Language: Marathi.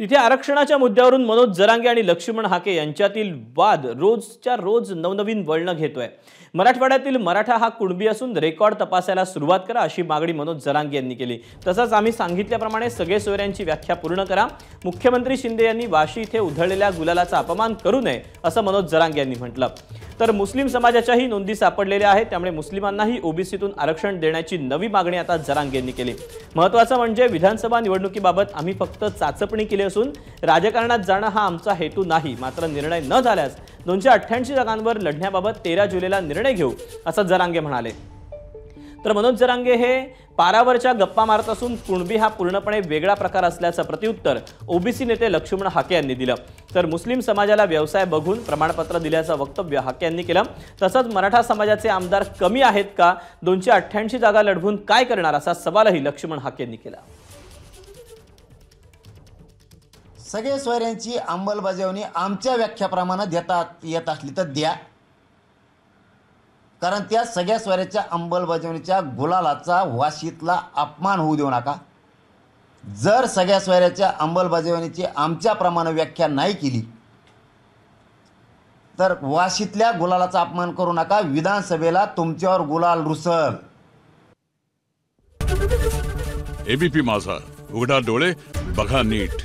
तिथे आरक्षणाच्या मुद्द्यावरून मनोज जरांगे आणि लक्ष्मण हाके यांच्यातील वाद रोजच्या रोज नवनवीन वळण घेतोय। मराठवाड्यातील मराठा हा कुणबी असून रेकॉर्ड तपासायला सुरुवात करा अशी मागणी मनोज जरांगे यांनी केली। तसंच आम्ही सांगितल्याप्रमाणे सगळे सोयऱ्यांची व्याख्या पूर्ण करा। मुख्यमंत्री शिंदे यांनी वाशी इथे उधळलेल्या गुलालाचा अपमान करू नये असं मनोज जरांगे यांनी म्हटलं। तर मुस्लिम समाजाच्याही नोंदी सापडलेल्या आहेत, त्यामुळे मुस्लिमांनाही ओबीसीतून आरक्षण देण्याची नवी मागणी आता जरांगे यांनी केली। महत्त्वाचं म्हणजे विधानसभा निवडणुकीबाबत आम्ही फक्त चाचपणी केली असून राजकारणात जाणं हा आमचा हेतू नाही। मात्र निर्णय न झाल्यास 288 जागांवर लढण्याबाबत 13 जुलैला निर्णय घेऊ असं जरांगे म्हणाले। तर मनोज जरांगे हे पारावरच्या गप्पा मारत असून कुणबी हा पूर्णपणे वेगळा प्रकार असल्याचं प्रत्युत्तर ओबीसी नेते लक्ष्मण हाके यांनी दिलं। तर मुस्लिम समाजाला व्यवसाय बघून प्रमाणपत्र दिल्याचं वक्तव्य हाके यांनी केलं। तसंच मराठा समाजाचे आमदार कमी आहेत का, 288 जागा लढवून काय करणार असा सवालही लक्ष्मण हाके यांनी केला। सगळे सोयऱ्यांची अंमलबजावणी आमच्या व्याख्याप्रमाणे येत असली तर द्या, कारण त्या सगळ्या सोयऱ्याच्या अंमलबजावणीच्या गुलालाचा वाशीतला अपमान होऊ देऊ नका। जर सगळ्या सोयऱ्याच्या अंमलबजावणीची आमच्याप्रमाणे व्याख्या नाही केली तर वाशीतल्या गुलालाचा अपमान करू नका। विधानसभेला तुमच्यावर गुलाल रुसल। एबीपी माझा, उघडा डोळे बघा नीट।